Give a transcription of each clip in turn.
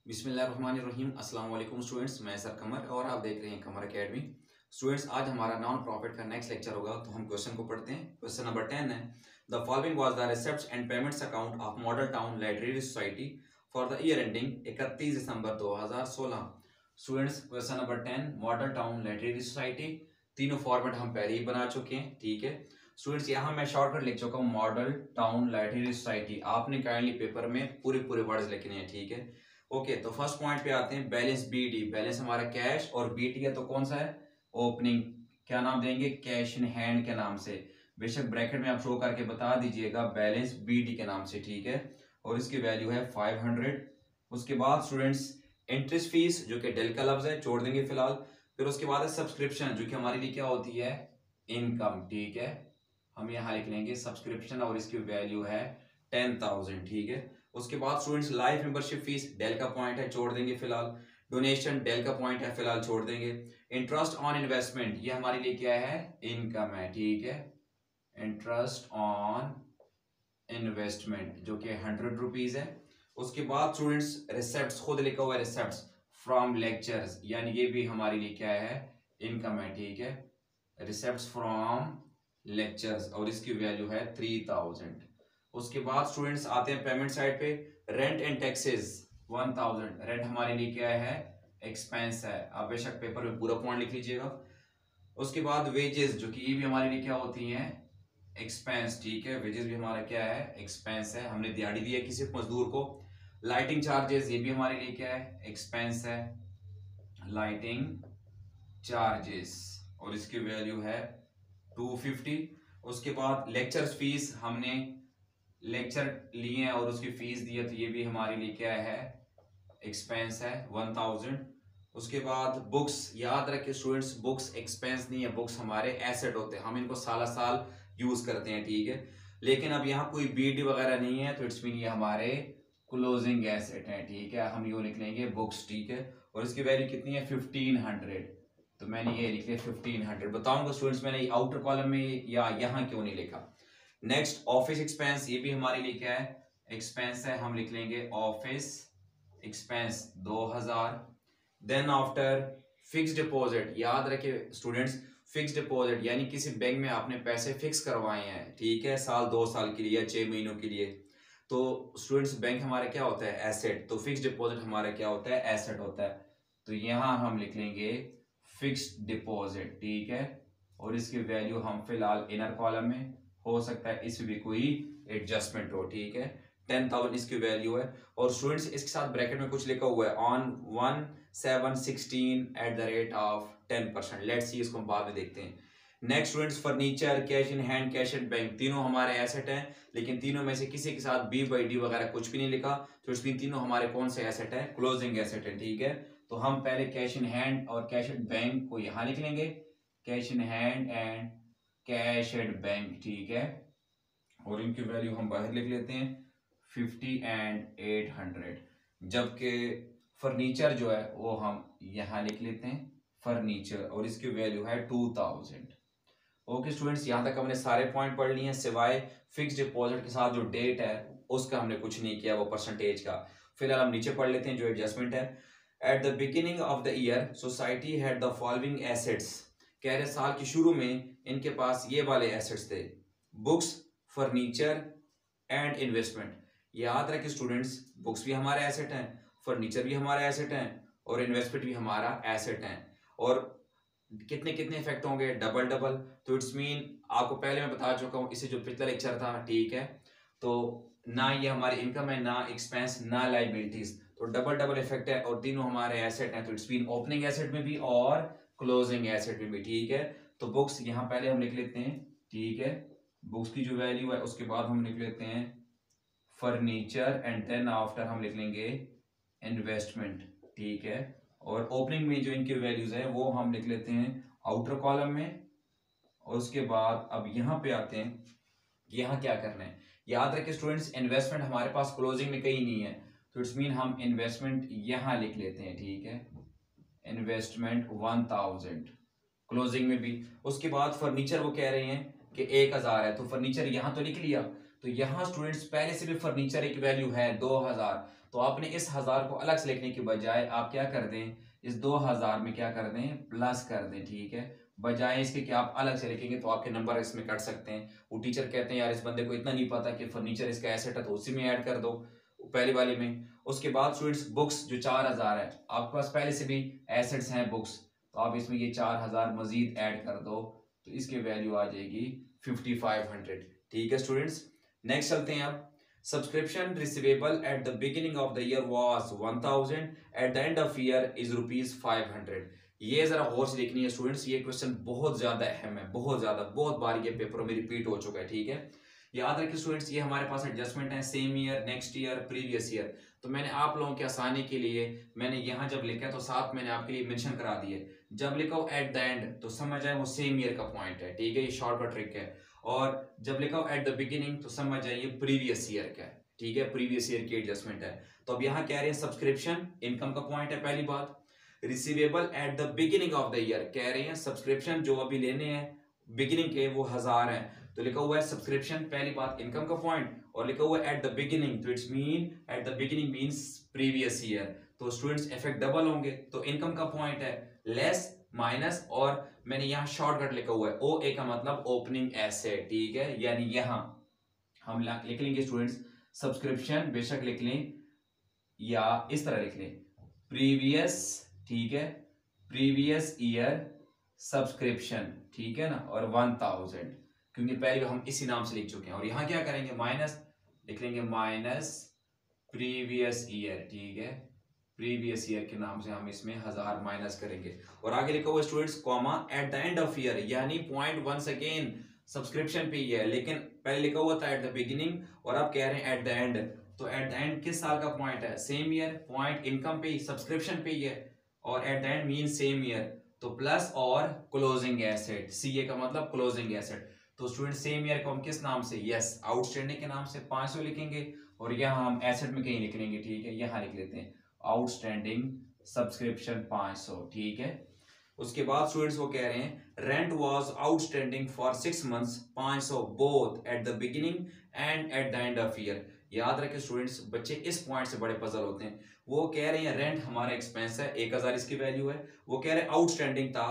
बिस्मिल्लाहिर्रहमानिर्रहीम। अस्सलाम वालेकुम स्टूडेंट्स, मैं सर कमर और आप देख रहे हैं कमर एकेडमी। स्टूडेंट्स, आज हमारा नॉन प्रॉफिट का नेक्स्ट लेक्चर होगा, तो हम क्वेश्चन को पढ़ते हैं। क्वेश्चन नंबर 10 है, the following was the receipts and payments account of model town library society for the year ending 31 December 2016। Students, question number 10, model town library society, तीनों format हम पहले ही बना चुके हैं, ठीक है। स्टूडेंट्स, यहाँ मैं शॉर्टकट लिख चुका हूँ, मॉडल टाउन लाइब्रेरी सोसाइटी। आपने काइंडली पेपर में पूरे पूरे वर्ड्स लिखने हैं, ठीक है। ओके, तो फर्स्ट पॉइंट पे आते हैं, बैलेंस बीडी। बैलेंस हमारा कैश और बीटी है, तो कौन सा है? ओपनिंग। क्या नाम देंगे? कैश इन हैंड के नाम से। बेशक ब्रैकेट में आप शो करके बता दीजिएगा बैलेंस बीडी के नाम से, ठीक है। और इसकी वैल्यू है 500। उसके बाद स्टूडेंट्स, इंटरेस्ट फीस जो कि डेल का लफ्ज है, छोड़ देंगे फिलहाल। फिर उसके बाद है सब्सक्रिप्शन, जो कि हमारे लिए क्या होती है? इनकम, ठीक है। हम यहाँ लिख लेंगे सब्सक्रिप्शन और इसकी वैल्यू है 10,000, ठीक है। उसके बाद स्टूडेंट्स, लाइफ मेंबरशिप फीस डेल का पॉइंट है, छोड़ देंगे फिलहाल। डोनेशन डेल का पॉइंट है, फिलहाल छोड़ देंगे। इंटरेस्ट ऑन इन्वेस्टमेंट, ये हमारे लिए क्या है? इनकम है, ठीक है। इंटरेस्ट ऑन इन्वेस्टमेंट जो कि 100 रुपीज है। उसके बाद स्टूडेंट्स, रिसेप्ट्स, खुद लिखा हुआ है रिसेप्ट्स फ्रॉम लेक्चर्स, यानी ये भी हमारे लिए क्या है? इनकम है, ठीक है। रिसेप्ट्स फ्रॉम लेक्चर्स और इसकी वैल्यू है 3000। उसके बाद स्टूडेंट्स आते हैं पेमेंट साइड पे, रेंट एंड टैक्सेस 1000। रेंट हमारे लिए क्या है? एक्सपेंस है। आप बेशक पेपर में पूरा पॉइंट लिख लीजिएगा। उसके बाद वेजेस, जो कि ये भी हमारे लिए क्या होती हैं? एक्सपेंस, ठीक है। वेजेस भी हमारा क्या है? एक्सपेंस है। हमने दिहाड़ी दी है किसी मजदूर को। लाइटिंग चार्जेस, ये भी हमारे लिए क्या है? एक्सपेंस है। लाइटिंग चार्जेस और इसकी वैल्यू है 250। उसके बाद लेक्चर्स फीस, हमने लेक्चर लिए हैं और उसकी फीस दी है, तो ये भी हमारे लिए क्या है? एक्सपेंस है, 1000। उसके बाद बुक्स, याद रखिए स्टूडेंट्स, बुक्स एक्सपेंस नहीं है, बुक्स हमारे एसेट होते हैं, हम इनको साल साल यूज करते हैं, ठीक है। लेकिन अब यहाँ कोई बीडी वगैरह नहीं है, तो इट्स मीन ये हमारे क्लोजिंग एसेट है, ठीक है। हम ये लिख लेंगे बुक्स, ठीक है। और इसकी वैल्यू कितनी है? 1500। तो मैंने ये लिख लिया 1500। बताऊंगा स्टूडेंट्स, मैंने आउटर कॉलम में या यहाँ क्यों नहीं लिखा। नेक्स्ट, ऑफिस एक्सपेंस, ये भी हमारे लिए क्या है? एक्सपेंस है। हम लिख लेंगे office expense 2000। Then after, fix deposit, याद रखिए स्टूडेंट्स, फिक्स डिपॉजिट यानी किसी बैंक में आपने पैसे फिक्स करवाए हैं, ठीक है, साल 2 साल के लिए या 6 महीनों के लिए। तो स्टूडेंट्स, बैंक हमारा क्या होता है? एसेट। तो फिक्स डिपॉजिट हमारा क्या होता है? एसेट होता है। तो यहां हम लिख लेंगे फिक्स डिपॉजिट, ठीक है। और इसकी वैल्यू हम फिलहाल इनर कॉलम में, हो सकता है इसमें भी कोई एडजस्टमेंट हो, ठीक है। 10,000 इसकी वैल्यू है। और स्टूडेंट्स, इसके साथ ब्रैकेट में कुछ लिखा हुआ है, ऑन 1/7/16 लेट्स सी, इसको हम बाद में देखते हैं। Next students, furniture, cash in hand, cash and bank, तीनों हमारे एसेट हैं। लेकिन तीनों में से किसी के साथ B/D वगैरह कुछ भी नहीं लिखा, तो इसमें तीनों हमारे कौन से एसेट है? क्लोजिंग एसेट है, ठीक है। तो हम पहले कैश इन हैंड और कैश एंड बैंक को यहां लिख लेंगे, cash in hand and cash and bank, ठीक है। और इनकी वैल्यू हम बाहर लिख लेते हैं 50 एंड 800। जबकि फर्नीचर जो है वो हम यहां लिख लेते हैं फर्नीचर और इसकी वैल्यू है 2000। ओके स्टूडेंट्स, यहां तक हमने सारे पॉइंट पढ़ लिए हैं, सिवाय फिक्स डिपॉजिट के साथ जो डेट है उसका हमने कुछ नहीं किया, वो परसेंटेज का। फिलहाल हम नीचे पढ़ लेते हैं जो एडजस्टमेंट है। Eight the beginning of the year society had the following assets. कह रहे साल के शुरू में इनके पास ये वाले एसेट्स थे, बुक्स, फर्नीचर एंड इन्वेस्टमेंट। याद रखें स्टूडेंट्स, बुक्स भी हमारे एसेट हैं, फर्नीचर भी हमारा एसेट है और इन्वेस्टमेंट भी हमारा एसेट है। और कितने कितने इफेक्ट होंगे? Double double. तो इट्स मीन, आपको पहले मैं बता चुका हूं, इसे जो पिछला लेक्चर था, ठीक है। तो ना ये हमारी इनकम है, ना एक्सपेंस, ना लाइबिलिटीज, तो डबल डबल इफेक्ट है और तीनों हमारे एसेट हैं। तो इट्स मीन ओपनिंग एसेट में भी और क्लोजिंग एसेट में भी, ठीक है। तो बुक्स यहाँ पहले हम लिख लेते हैं, ठीक है, बुक्स की जो वैल्यू है। उसके बाद हम लिख लेते हैं फर्नीचर एंड देन आफ्टर हम लिख लेंगे इन्वेस्टमेंट, ठीक है। और ओपनिंग में जो इनकी वैल्यूज है वो हम लिख लेते हैं आउटर कॉलम में। और उसके बाद अब यहाँ पे आते हैं, यहाँ क्या करना है? याद रखिए स्टूडेंट्स, इन्वेस्टमेंट हमारे पास क्लोजिंग में कहीं नहीं है, तो इट्स मीन हम इन्वेस्टमेंट यहाँ लिख लेते हैं, ठीक है। इन्वेस्टमेंट 1000 क्लोजिंग में भी। उसके बाद फर्नीचर वो कह रहे हैं कि 1000 है, तो फर्नीचर यहाँ तो लिख लिया। तो यहाँ स्टूडेंट्स पहले से भी फर्नीचर की वैल्यू है 2000, तो आपने इस 1000 को अलग से लिखने की बजाय आप क्या कर दें, इस 2000 में क्या कर दें, प्लस कर दें, ठीक है। बजाय इसके कि आप अलग से लिखेंगे तो आपके नंबर इसमें कट सकते हैं। वो टीचर कहते हैं यार इस बंदे को इतना नहीं पता कि फर्नीचर इसका एसेट है, तो उसी में ऐड कर दो पहली वाली में। उसके बाद स्टूडेंट्स बुक्स जो 4000 है, आपके पास पहले से भी एसेट्स हैं बुक्स, तो आप इसमें ये 4000 मजीद ऐड कर दो, तो इसकी वैल्यू आ जाएगी 5500, ठीक है स्टूडेंट्स। नेक्स्ट चलते हैं अब। Subscription receivable eight the beginning of the year was 1000, eight the end of year is ₹500। ये जरा गौर से देखनी है स्टूडेंट्स, ये क्वेश्चन बहुत ज्यादा अहम है, बहुत ज्यादा, बहुत बार ये पेपरों में रिपीट हो चुका है, ठीक है। याद रखिए स्टूडेंट्स, ये हमारे पास एडजस्टमेंट है same year, next year, previous year. तो मैंने आप लोगों के आसानी के लिए मैंने यहाँ जब लिखा तो साथ मैंने आपके लिए मेंशन करा दिए। जब लिखा हो एट द एंड तो समझ आए वो सेम ईयर का पॉइंट है, ठीक है, ये शॉर्टकट ट्रिक है। और जब लिखा हो एट द बिगिनिंग तो समझ जाइए प्रीवियस ईयर का है, ठीक है, प्रीवियस ईयर की एडजस्टमेंट है। तो अब यहाँ कह रहे हैं सब्सक्रिप्शन इनकम का पॉइंट है पहली बात। Receivable eight the beginning of the year, कह रहे हैं सब्सक्रिप्शन जो अभी लेने हैं बिगिनिंग के वो 1000 है, तो लिखा हुआ है सब्सक्रिप्शन पहली बात इनकम का पॉइंट, और लिखा हुआ है एट द बिगिनिंग, तो it's mean at the beginning means previous year. तो स्टूडेंट्स इफेक्ट डबल होंगे, तो इनकम का पॉइंट है लेस माइनस, और मैंने यहाँ शॉर्टकट लिखा हुआ है ओ ए का मतलब ओपनिंग एसेट, ठीक है। यानी यहाँ हम लिख लेंगे स्टूडेंट्स सब्सक्रिप्शन, बेशक लिख लें या इस तरह लिख लें प्रीवियस, ठीक है, प्रीवियस ईयर सब्सक्रिप्शन, ठीक है ना, और 1000, क्योंकि पहले हम इसी नाम से लिख चुके हैं। और यहाँ क्या करेंगे माइनस लिख लेंगे, माइनस प्रीवियस ईयर, ठीक है, प्रीवियस ईयर के नाम से हम इसमें 1000 माइनस करेंगे। और आगे लिखा हुआ students comma eight the end of year, यानी पॉइंट वंस अगेन सब्सक्रिप्शन पे ही है, लेकिन पहले लिखा हुआ था एट द बिगिनिंग और अब कह रहे हैं एट द एंड। तो एट द एंड किस साल का पॉइंट है, सेम ईयर, पॉइंट इनकम पे ही, सब्सक्रिप्शन पे ही है, और eight the and mean same year, तो प्लस और क्लोजिंग एसेट, सी ए का मतलब क्लोजिंग एसेट। तो स्टूडेंट सेम ईयर को हम किस नाम से, यस आउटस्टैंडिंग के नाम से 500 लिखेंगे, और यहाँ हम एसेट में कहीं लिख लेंगे, ठीक है, यहाँ लिख लेते हैं आउटस्टैंडिंग सब्सक्रिप्शन 500, ठीक है। उसके बाद स्टूडेंट्स वो कह रहे हैं rent was outstanding for 6 months 500 both at the beginning and eight the end of year. याद रखें स्टूडेंट्स, बच्चे इस पॉइंट से बड़े पजल होते हैं। वो कह रहे हैं रेंट हमारा एक्सपेंस है, 1000 इसकी वैल्यू है, वो कह रहे हैं आउटस्टैंडिंग था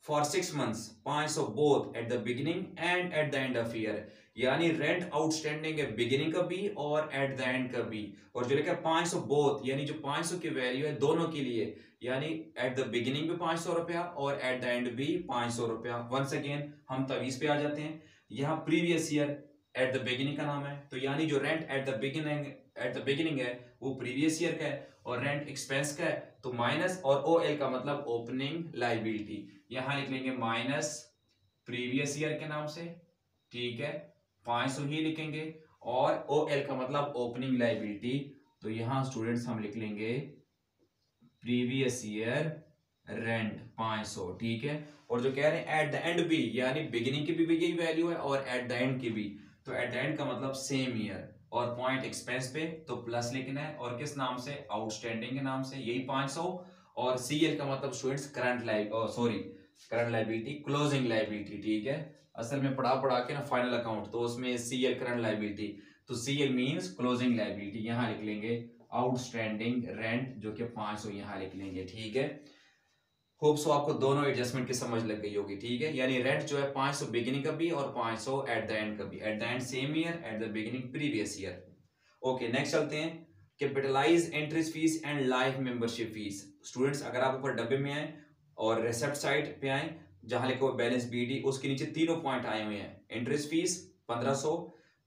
for 6 months 500 both at the beginning and eight the end of year, यानी रेंट आउटस्टैंडिंग है बिगिनिंग का भी और एट द एंड का भी। और जो लिखा है 500 बोथ, यानी जो 500 की वैल्यू है दोनों के लिए, यानी एट द बिगिनिंग भी 500 रुपया और एट द एंड भी 500 रुपया। वंस अगेन हम तवीज पे आ जाते हैं, यहाँ previous year at the beginning का नाम है, तो यानी जो रेंट एट द बिगिनिंग है वो प्रीवियस ईयर का है, और रेंट एक्सपेंस का है तो माइनस, और ओ एल का मतलब ओपनिंग लाइबिलिटी, यहां लिख लेंगे माइनस प्रीवियस ईयर के नाम से, ठीक है, 500 ही लिखेंगे, और ओ एल का मतलब ओपनिंग लाइबिलिटी, तो यहां स्टूडेंट्स हम लिख लेंगे प्रीवियस ईयर रेंट 500, ठीक है। और जो कह रहे हैं एट द एंड भी, यानी बिगिनिंग की भी यही वैल्यू है और एट द एंड की भी, तो एट द एंड का मतलब सेम ईयर, और पॉइंट एक्सपेंस पे तो प्लस लिखना है, और किस नाम से, आउटस्टैंडिंग के नाम से, यही 500, और सीएल का मतलब students current liability, closing liability, ठीक है। असल में पढ़ा के ना फाइनल अकाउंट, तो उसमें सीएल करंट लाइबिलिटी, तो सीएल मींस क्लोजिंग लाइबिलिटी, यहां लिख लेंगे आउटस्टैंडिंग रेंट जो कि 500 यहां लिख लेंगे, ठीक है। होप सो आपको दोनों एडजस्टमेंट की समझ लग गई होगी, ठीक है। यानी रेंट जो है 500 बिगिनिंग का भी और 500 एट द एंड का भी, at the end same year, at the beginning previous year. Okay next चलते हैं, capitalise entries fees and life membership fees. Students अगर आप ऊपर डब्बे में आए और रिसिप्ट साइड पे आए जहां लिखा हुआ बैलेंस बीडी, उसके नीचे तीनों पॉइंट आए हुए हैं, एंट्रीज फीस 1500,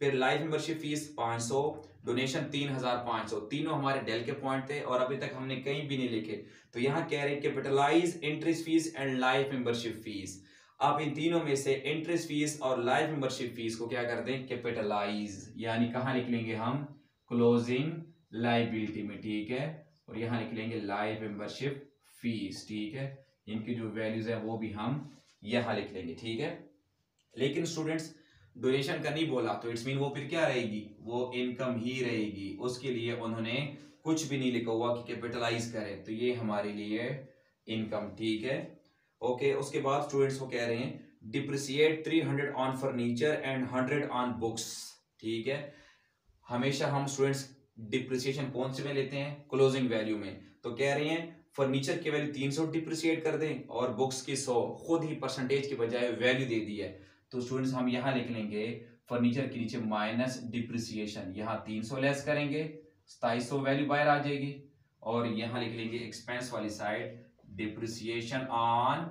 फिर लाइफ मेंबरशिप फीस 500, डोनेशन 3500, तीनों हमारे डेल के पॉइंट थे और अभी तक हमने कहीं भी नहीं लिखे। तो यहाँ कह रहे हैं capitalise entries fees and life membership fees. आप इन तीनों में से एंट्रीज फीस और लाइफ मेंबरशिप फीस को क्या कर दें, कैपिटलाइज, यानी कहाँ लिख लेंगे हम, क्लोजिंग लाइबिलिटी में, ठीक है, और यहाँ लिख लेंगे लाइफ मेंबरशिप फीस, ठीक है। इनकी जो वैल्यूज है वो भी हम यहाँ लिख लेंगे, ठीक है। लेकिन स्टूडेंट्स डोनेशन का नहीं बोला, तो इट्स मीन वो फिर क्या रहेगी, वो इनकम ही रहेगी, उसके लिए उन्होंने कुछ भी नहीं लिखा हुआ कि कैपिटलाइज करें, तो ये हमारे लिए इनकम, ठीक है। ओके उसके बाद स्टूडेंट्स को कह रहे हैं depreciate 300 on furniture and 100 on books, ठीक है। हमेशा हम स्टूडेंट्स डिप्रिसिएशन कौन से में लेते हैं, क्लोजिंग वैल्यू में। तो कह रहे हैं फर्नीचर की वैल्यू 300 डिप्रिसिएट कर दें और बुक्स की 100, खुद ही परसेंटेज के बजाय वैल्यू दे दी है। तो स्टूडेंट्स हम यहाँ लिख लेंगे फर्नीचर के नीचे माइनस डिप्रिसिएशन, यहाँ 300 लेस करेंगे 2700 वैल्यू बाहर आ जाएगी, और यहाँ लिख लेंगे एक्सपेंस वाली साइड डिप्रिसिएशन ऑन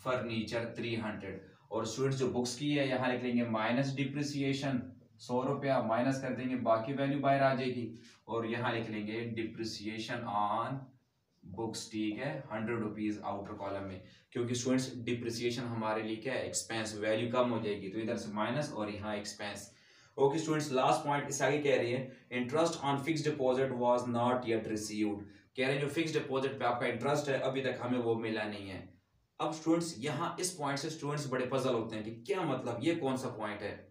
फर्नीचर 300, और स्टूडेंट्स जो बुक्स की है यहाँ लिख लेंगे माइनस डिप्रिसिएशन 100 रुपया, माइनस कर देंगे बाकी वैल्यू बाहर आ जाएगी, और यहाँ लिख लेंगे डिप्रिसिएशन ऑन बुक्स, ठीक है, 100 रुपीज आउटर कॉलम में, क्योंकि स्टूडेंट्स डिप्रिसिएशन हमारे लिए क्या है, एक्सपेंस, वैल्यू कम हो जाएगी, तो इधर से माइनस और यहाँ expense. Okay students, last point इस आगे कह रही है interest on fixed deposit was not yet received. कह रहे हैं जो फिक्स्ड डिपॉजिट पे आपका इंटरेस्ट है अभी तक हमें वो मिला नहीं है। अब स्टूडेंट्स यहाँ इस पॉइंट से स्टूडेंट्स बड़े पजल होते हैं कि क्या मतलब, ये कौन सा पॉइंट है।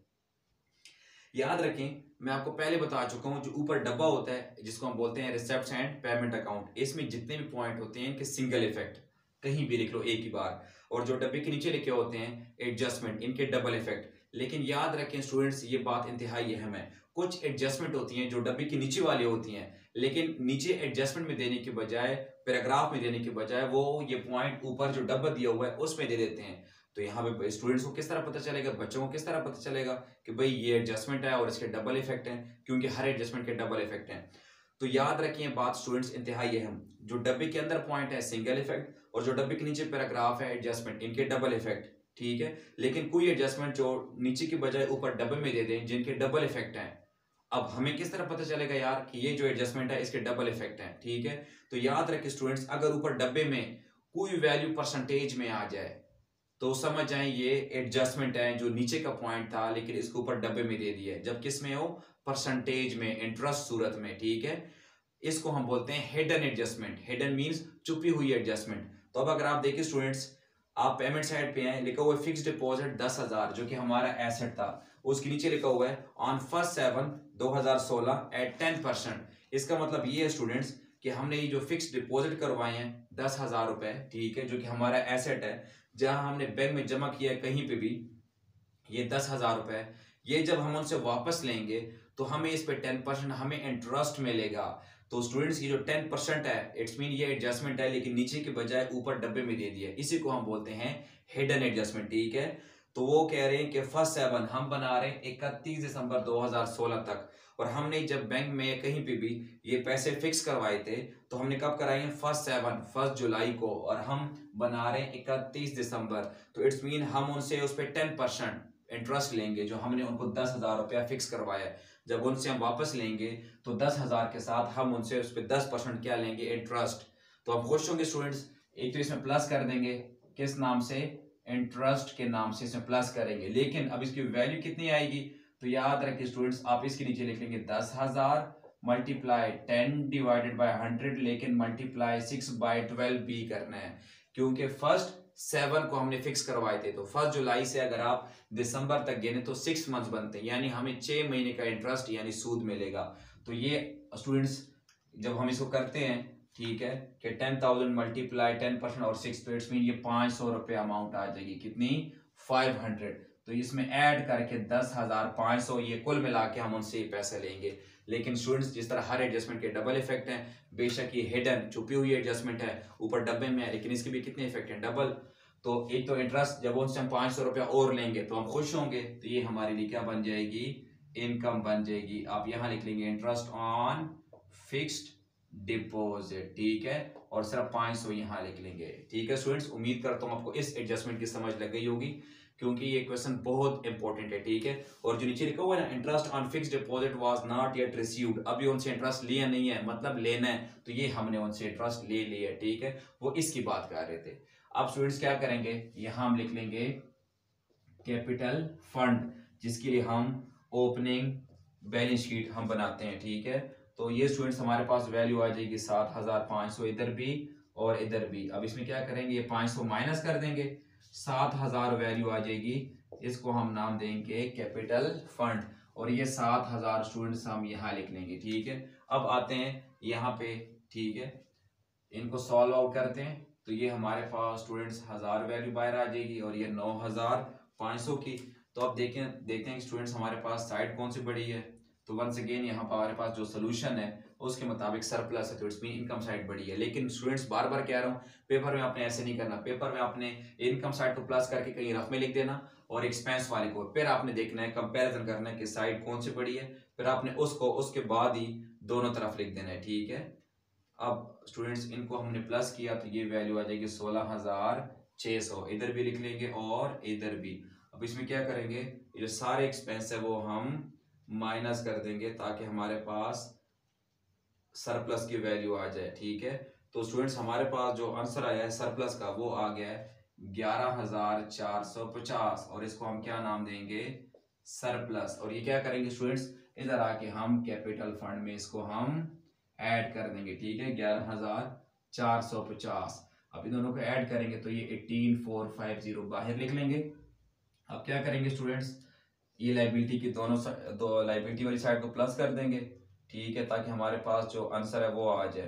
याद रखें मैं आपको पहले बता चुका हूं, जो ऊपर डब्बा होता है जिसको हम बोलते हैं रिसेप्ट्स एंड पेमेंट अकाउंट, इसमें जितने भी पॉइंट होते हैं कि सिंगल इफेक्ट कहीं भी लिख लो एक ही बार, और जो डब्बे के नीचे लिखे होते हैं एडजस्टमेंट, इनके डबल इफेक्ट। लेकिन याद रखें स्टूडेंट्स ये बात इंतहाई अहम है, कुछ एडजस्टमेंट होती हैं जो डब्बे के नीचे वाली होती हैं, लेकिन नीचे एडजस्टमेंट में देने के बजाय, पैराग्राफ में देने के बजाय वो ये पॉइंट ऊपर जो डब्बा दिया हुआ है उसमें दे देते हैं। तो यहाँ पे स्टूडेंट्स को किस तरह पता चलेगा, बच्चों को किस तरह पता चलेगा कि भाई ये एडजस्टमेंट है और इसके डबल इफेक्ट हैं, क्योंकि हर एडजस्टमेंट के डबल इफेक्ट हैं। तो याद रखिए बात स्टूडेंट्स इंतहाई अहम, जो डब्बे के अंदर पॉइंट है सिंगल इफेक्ट, और जो डब्बे के नीचे पैराग्राफ है एडजस्टमेंट, इनके डबल इफेक्ट, ठीक है। लेकिन कोई एडजस्टमेंट जो नीचे की बजाय ऊपर डब्बे में दे दें जिनके डबल इफेक्ट हैं, अब हमें किस तरह पता चलेगा यार कि ये जो एडजस्टमेंट है इसके डबल इफेक्ट हैं, ठीक है। तो याद रखें स्टूडेंट्स, अगर ऊपर डब्बे में कोई वैल्यू परसेंटेज में आ जाए तो समझ जाएं ये एडजस्टमेंट है, जो नीचे का पॉइंट था लेकिन इसको ऊपर डब्बे में दे दिया है, जब किस में हो, परसेंटेज में, इंटरेस्ट सूरत में, ठीक है। इसको हम बोलते हैं हिडन एडजस्टमेंट, हिडन मींस छुपी हुई एडजस्टमेंट। तो अब अगर आप देखिए स्टूडेंट्स, आप पेमेंट साइड पे हैं, लिखा हुआ है फिक्स्ड डिपॉजिट 10,000 जो कि हमारा एसेट था, उसके नीचे लिखा हुआ है ऑन 1/7/2016 एट 10%। इसका मतलब ये है स्टूडेंट्स कि हमने ये जो फिक्स्ड डिपॉजिट करवाए हैं 10,000 रुपए, ठीक है, जो कि हमारा एसेट है, जहां हमने बैंक में जमा किया है कहीं पे भी, ये 10,000 रुपए, ये जब हम उनसे वापस लेंगे तो हमें इस पे 10% हमें इंटरेस्ट मिलेगा। तो स्टूडेंट्स ये जो 10% है, इट्स मीन ये एडजस्टमेंट है लेकिन नीचे के बजाय ऊपर डब्बे में दे दिया, इसी को हम बोलते हैं हिडन एडजस्टमेंट, ठीक है। तो वो कह रहे हैं कि 1/7 हम बना रहे हैं 31 दिसंबर 2016 तक, और हमने जब बैंक में कहीं पे भी ये पैसे फिक्स करवाए थे तो हमने कब कराए हैं 1 जुलाई को, और हम बना रहे हैं 31 दिसंबर। तो इट्स मीन हम उनसे उस पर 10% इंटरेस्ट लेंगे, जो हमने उनको 10,000 रुपया फिक्स करवाया है, जब उनसे हम वापस लेंगे तो 10,000 के साथ हम उनसे उस पर 10% क्या लेंगे, इंटरेस्ट। तो आप खुश होंगे स्टूडेंट्स, एक तो इसमें प्लस कर देंगे, किस नाम से, इंटरेस्ट के नाम से इसमें प्लस करेंगे, लेकिन अब इसकी वैल्यू कितनी आएगी, तो याद रखिए स्टूडेंट्स आप इसके नीचे लिख लेंगे 10,000 मल्टीप्लाई 10 डिवाइडेड बाय 100, लेकिन मल्टीप्लाई 6/12 भी करना है, क्योंकि 1/7 को हमने फिक्स करवाए थे। तो 1 जुलाई से अगर आप दिसंबर तक गिने तो 6 मंथ बनते हैं, यानी हमें 6 महीने का इंटरेस्ट यानी सूद मिलेगा। तो ये स्टूडेंट्स जब हम इसको करते हैं, ठीक है, कि 10,000 मल्टीप्लाई 10% और 6, तो इट्स मीन ये 500 रुपये अमाउंट आ जाएगी, कितनी, 500। तो इसमें ऐड करके 10,500 ये कुल मिला के हम उनसे पैसे लेंगे। लेकिन स्टूडेंट्स जिस तरह हर एडजस्टमेंट के डबल इफेक्ट हैं, बेशक ये हिडन छुपी हुई एडजस्टमेंट है, ऊपर डब्बे में है, लेकिन इसके भी कितने इफेक्ट हैं, डबल। तो एक तो इंटरेस्ट, जब उनसे हम 500 रुपया और लेंगे तो हम खुश होंगे, तो ये हमारे लिए क्या बन जाएगी, इनकम बन जाएगी। आप यहाँ लिख लेंगे इंटरेस्ट ऑन फिक्स्ड डिपॉजिट, ठीक है, और सिर्फ 500 यहाँ लिख लेंगे, ठीक है स्टूडेंट्स। उम्मीद करता हूँ आपको इस एडजस्टमेंट की समझ लग गई होगी, क्योंकि ये क्वेश्चन बहुत इंपॉर्टेंट है, ठीक है। और जो नीचे लिखा हुआ है ना, interest on fixed deposit was not yet received, अभी उनसे इंटरेस्ट लिया नहीं है, मतलब लेना है, तो ये हमने उनसे इंटरेस्ट ले लिया, ठीक है, वो इसकी बात कर रहे थे। अब स्टूडेंट्स क्या करेंगे, यहां हम लिख लेंगे कैपिटल फंड, जिसके लिए हम ओपनिंग बैलेंस शीट हम बनाते हैं, ठीक है। तो ये स्टूडेंट्स हमारे पास वैल्यू आ जाएगी 7,500 इधर भी और इधर भी। अब इसमें क्या करेंगे, ये 500 माइनस कर देंगे, 7,000 वैल्यू आ जाएगी, इसको हम नाम देंगे कैपिटल फंड, और ये 7,000 स्टूडेंट्स हम यहाँ लिख लेंगे, ठीक है। अब आते हैं यहाँ पे, ठीक है, इनको सॉल्व आउट करते हैं, तो ये हमारे पास स्टूडेंट्स 1000 वैल्यू बाहर आ जाएगी, और ये 9,500 की। तो अब देखते हैं स्टूडेंट्स हमारे पास साइड कौन सी बड़ी है, तो वंस अगेन यहाँ पर हमारे पास जो सोल्यूशन है उसके मुताबिक सरप्लस है, तो इट्स मीन इनकम साइड बड़ी है। लेकिन स्टूडेंट्स बार बार कह रहा हूँ, पेपर में आपने ऐसे नहीं करना। पेपर में आपने इनकम साइड को प्लस करके कहीं रफ में लिख देना और एक्सपेंस वाले को फिर आपने देखना है, कंपैरिजन करना है कि साइड कौन सी बड़ी है, फिर आपने उसको उसके बाद ही दोनों तरफ लिख देना है, ठीक है। अब स्टूडेंट्स इनको हमने प्लस किया तो ये वैल्यू आ जाएगी 16,600, इधर भी लिख लेंगे और इधर भी। अब इसमें क्या करेंगे, ये जो सारे एक्सपेंस है वो हम माइनस कर देंगे ताकि हमारे पास सरप्लस की वैल्यू आ जाए, ठीक है। तो स्टूडेंट्स हमारे पास जो आंसर आया है सरप्लस का वो आ गया है 11,450 और इसको हम क्या नाम देंगे, सरप्लस। और ये क्या करेंगे स्टूडेंट्स, इधर आके हम कैपिटल फंड में इसको हम ऐड कर देंगे, ठीक है, 11,450। अब इन दोनों को ऐड करेंगे तो ये 18,450 बाहर लिख लेंगे। अब क्या करेंगे स्टूडेंट्स, ये लाइबिलिटी की दोनों दो लाइबिलिटी वाली साइड को प्लस कर देंगे, ठीक है, ताकि हमारे पास जो आंसर है वो आ जाए।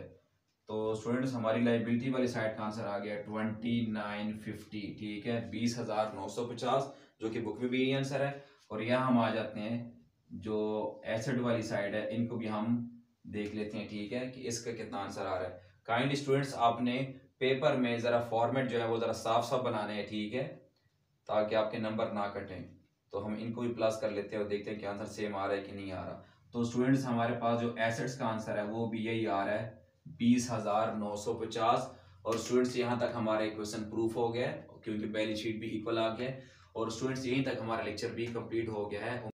तो स्टूडेंट्स हमारी लाइबिलिटी वाली साइड का आंसर आ गया 2950, ठीक है, 20,950, जो कि बुक में भी यही आंसर है। और यहाँ हम आ जाते हैं जो एसेट वाली साइड है, इनको भी हम देख लेते हैं, ठीक है, कि इसका कितना आंसर आ रहा है। काइंडली स्टूडेंट्स आपने पेपर में जरा फॉर्मेट जो है वो जरा साफ साफ बनाने हैं, ठीक है, ताकि आपके नंबर ना कटें। तो हम इनको भी प्लस कर लेते हैं और देखते हैं कि आंसर सेम आ रहा है कि नहीं आ रहा। तो स्टूडेंट्स हमारे पास जो एसेट्स का आंसर है वो भी यही आ रहा है 20,950। और स्टूडेंट्स यहाँ तक हमारा क्वेश्चन प्रूफ हो गया है क्योंकि बैलेंस शीट भी इक्वल आ गया है। और स्टूडेंट्स यहीं तक हमारा लेक्चर भी कंप्लीट हो गया है।